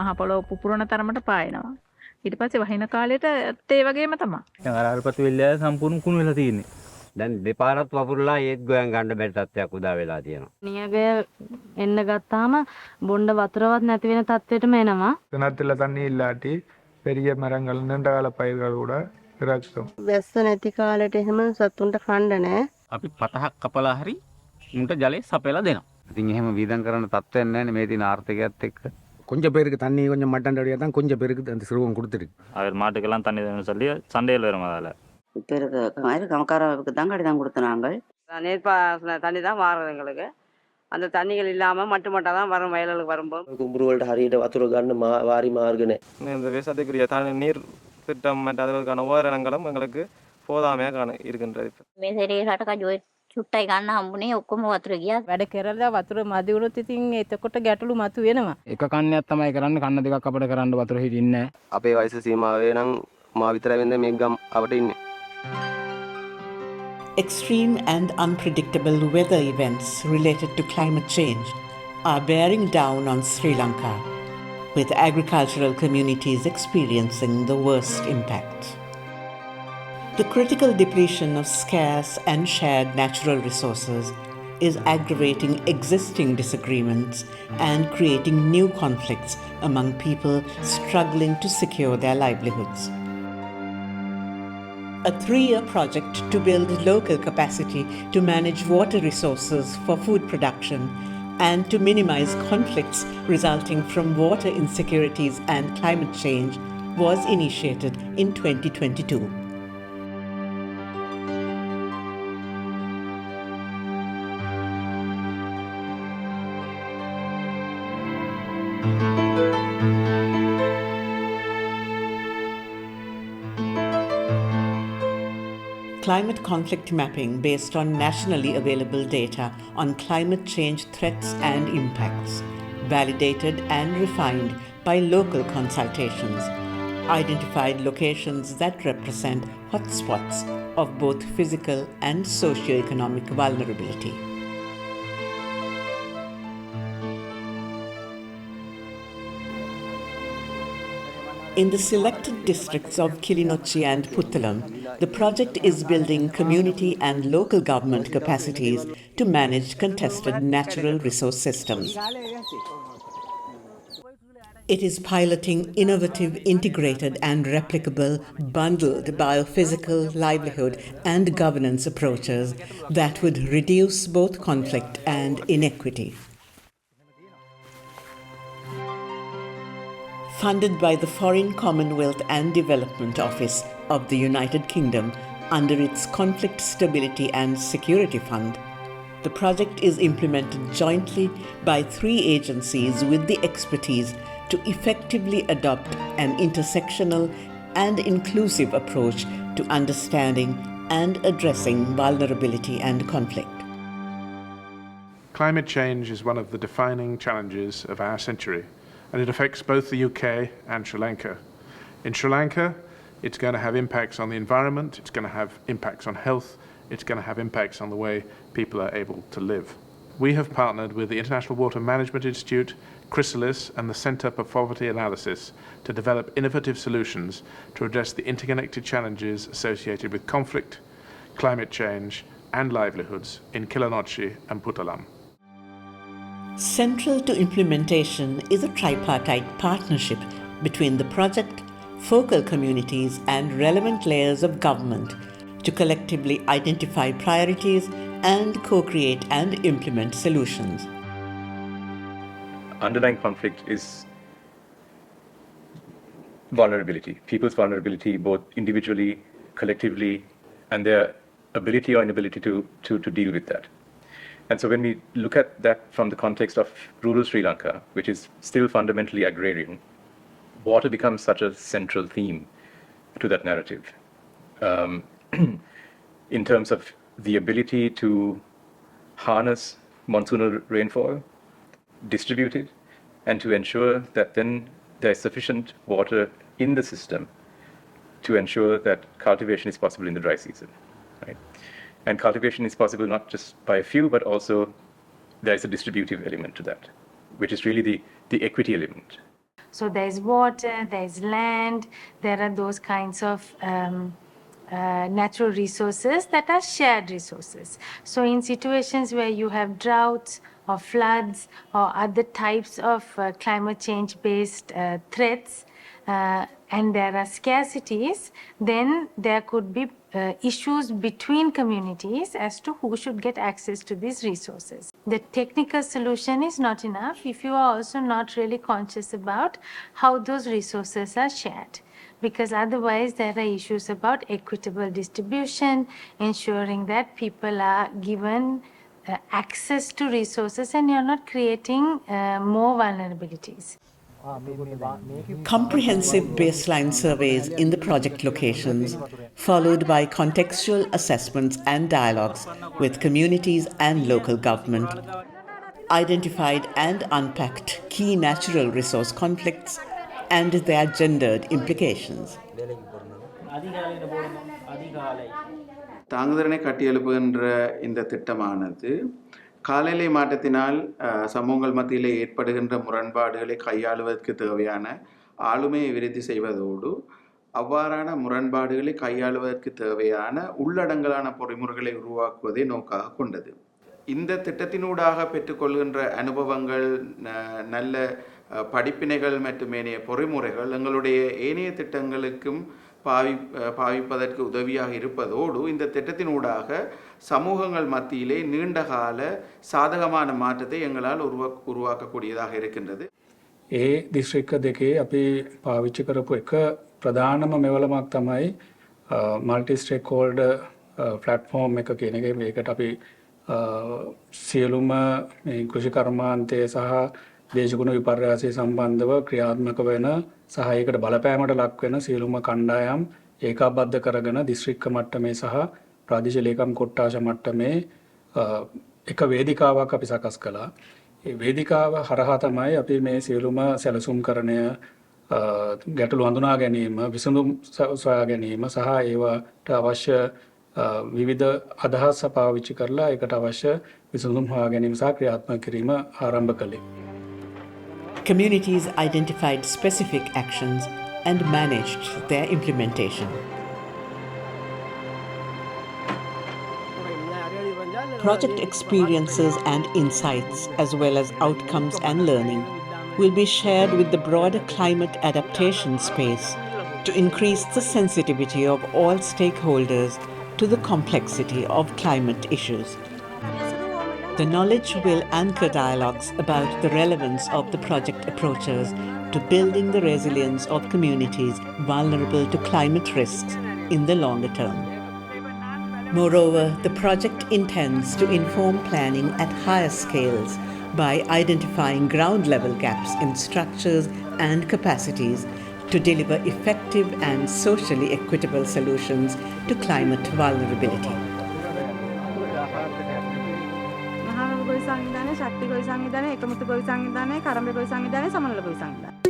මහ පොළොව පුපුරන තරමට පායනවා. ඊට පස්සේ වහින කාලෙට ඒ වගේම තමයි. දැන් අර අල්පත් වෙල්ලය සම්පූර්ණ කුණු වෙලා තියෙන්නේ. දැන් දෙපාරක් වපුරලා ඒත් ගොයන් ගන්න බැරි තත්ත්වයක් උදා වෙලා තියෙනවා. නියගය එන්න ගත්තාම බොණ්ඩ වතුරවත් නැති වෙන තත්ත්වෙටම එනවා. கிணத்துல தண்ணி இல்லாட்டி பெரிய மரங்கள் நீண்டகால பயிர்கள் கூட இறக்கும். වැස්ස නැති කාලෙට එහෙම සතුන්ට කන්න නැහැ. අපි පතහක් කපලා හරි උන්ට ජලය සපයලා දෙනවා. ඉතින් එහෙම වීදම් කරන තත්ත්වයක් නැහැ නේ මේ දින ආර්ථිකයත් එක්ක. கொஞ்சம் பேருக்கு தண்ணி கொஞ்சம் மட்டண்டடியாக தான் கொஞ்சம் பேருக்கு அந்த சிறுவம் கொடுத்துருக்கு. அவர் மாட்டுக்கெல்லாம் தண்ணி வேணும்னு சொல்லி சண்டையில் வரும் அதில். இப்போ இருக்க கமக்காரவுக்கு தான் கடிதம் கொடுத்த நாங்கள் நேர்பாசன தண்ணி தான் மாறுது எங்களுக்கு. அந்த தண்ணிகள் இல்லாமல் மட்டுமட்டாக தான் வரும் வயல்களுக்கு வரும்போது கும்புருவல்ட்ட හරියට වතුර ගන්න වාරි මාර්ග නැහැ. இந்த விவசாயத்துக்குரிய நீர் திட்டம் மற்ற அதற்கான உபகரணங்களும் எங்களுக்கு போதாமையாக இருக்கின்றது. මේ සැරේ රටක ජොයි චුට්ටයි ගන්න හම්බුනේ ඔක්කොම වතුර ගියා. වැඩ කරලා වතුර මදි වුණොත් ඉතින් එතකොට ගැටලු මතුවෙනවා. එක කන්නයක් තමයි කරන්නේ කන්න දෙකක් අපිට කරන්න වතුර හිටින්නේ නැහැ. අපේ වයස සීමාවේ නම් මා විතරයි වෙන්නේ මේ ගම් අපට ඉන්නේ. Extreme and unpredictable weather events related to climate change are bearing down on Sri Lanka, with agricultural communities experiencing the worst impact. The critical depletion of scarce and shared natural resources is aggravating existing disagreements and creating new conflicts among people struggling to secure their livelihoods. A 3-year project to build local capacity to manage water resources for food production and to minimize conflicts resulting from water insecurities and climate change was initiated in 2022. Climate conflict mapping based on nationally available data on climate change threats and impacts, validated and refined by local consultations, identified locations that represent hotspots of both physical and socio-economic vulnerability. In the selected districts of Kilinochchi and Puttalam, the project is building community and local government capacities to manage contested natural resource systems. It is piloting innovative, integrated and replicable bundled biophysical, livelihood and governance approaches that would reduce both conflict and inequity. Funded by the Foreign Commonwealth and Development Office of the United Kingdom under its Conflict Stability and Security Fund, the project is implemented jointly by 3 agencies with the expertise to effectively adopt an intersectional and inclusive approach to understanding and addressing vulnerability and conflict. Climate change is one of the defining challenges of our century, and it affects both the UK and Sri Lanka. In Sri Lanka, it's going to have impacts on the environment, it's going to have impacts on health, it's going to have impacts on the way people are able to live. We have partnered with the International Water Management Institute, Chrysalis and the Centre for Poverty Analysis to develop innovative solutions to address the interconnected challenges associated with conflict, climate change and livelihoods in Kilinochchi and Puttalam. Central to implementation is a tripartite partnership between the project, focal communities and relevant layers of government to collectively identify priorities and co-create and implement solutions. Underlying conflict is vulnerability, people's vulnerability both individually, collectively, and their ability or inability to deal with that. And so when we look at that from the context of rural Sri Lanka, which is still fundamentally agrarian, water becomes such a central theme to that narrative. In terms of the ability to harness monsoonal rainfall, distribute it, and to ensure that then there is sufficient water in the system to ensure that cultivation is possible in the dry season. Right? And cultivation is possible not just by a few, but also there is a distributive element to that, which is really the equity element. So there's water, there's land, there are those kinds of natural resources that are shared resources. So in situations where you have droughts or floods or other types of climate change based threats, and there are scarcities, then there could be issues between communities as to who should get access to these resources. The technical solution is not enough if you are also not really conscious about how those resources are shared, because otherwise there are issues about equitable distribution, ensuring that people are given access to resources and you're not creating more vulnerabilities. Comprehensive baseline surveys in the project locations, followed by contextual assessments and dialogues with communities and local government, identified and unpacked key natural resource conflicts and their gendered implications. தாங்குதிறனை கட்டியெழுப்புகின்ற இந்த திட்டமானது காலநிலை மாற்றத்தினால் சமூகங்கள் மத்தியில் ஏற்படுகின்ற முரண்பாடுகளை கையாளுவதற்கு தேவையான ஆளுமையை விருத்தி செய்வதோடு அவ்வாறான முரண்பாடுகளை கையாளுவதற்கு தேவையான உள்ளடங்கலான பொறிமுறைகளை உருவாக்குவதை நோக்காக கொண்டது. இந்த திட்டத்தினூடாக பெற்றுக்கொள்கின்ற அனுபவங்கள், நல்ல படிப்பினைகள் மற்றும் ஏனைய பொறிமுறைகள் எங்களுடைய ஏனைய திட்டங்களுக்கும் பாவிப்பதற்கு உதவியாக இருப்பதோடு இந்த திட்டத்தினூடாக சமூகங்கள் மத்தியிலே நீண்டகால சாதகமான மாற்றத்தை எங்களால் உருவாக்கக்கூடியதாக இருக்கின்றது. ඒ දිස්ත්‍රික්ක දෙකේ අපි පාවිච්චි කරපු එක ප්‍රධානම මෙවලමක් තමයි මල්ටි ස්ටේක් හෝල්ඩර් ප්ලැට්ෆෝම් එක කියන එක. මේකට අපි සියලුම මේ කෘෂි කර්මාන්තය සහ දේශගුණ විපර්යාසය සම්බන්ධව ක්‍රියාත්මක වෙන සහ ඒකට බලපෑමට ලක් වෙන සියලුම කණ්ඩායම් ඒකාබද්ධ කරගෙන දිස්ත්‍රික්ක මට්ටමේ සහ ප්‍රාදේශීය ලේකම් කොට්ටාශ මට්ටමේ එක වේදිකාවක් අපි සකස් කළා. ඒ වේදිකාව හරහා තමයි අපි මේ සියලුම සැලසුම්කරණය, ගැටලු හඳුනා ගැනීම, විසඳුම් සොයා ගැනීම සහ ඒවට අවශ්‍ය විවිධ අදහස් පාවිච්චි කරලා ඒකට අවශ්‍ය විසඳුම් හොයා ගැනීම සහ ක්‍රියාත්මක කිරීම ආරම්භ කළේ. Communities identified specific actions and managed their implementation. Project experiences and insights, as well as outcomes and learning, will be shared with the broader climate adaptation space to increase the sensitivity of all stakeholders to the complexity of climate issues. The knowledge will anchor dialogues about the relevance of the project approaches to building the resilience of communities vulnerable to climate risks in the longer term. Moreover, the project intends to inform planning at higher scales by identifying ground-level gaps in structures and capacities to deliver effective and socially equitable solutions to climate vulnerability. මහා ගොවි සංවිධානය, ශක්ති ගොවි සංවිධානය, එකමුතු ගොවි සංවිධානය, කරඹ ගොවි සංවිධානය, සමනල ගොවි සංවිධානය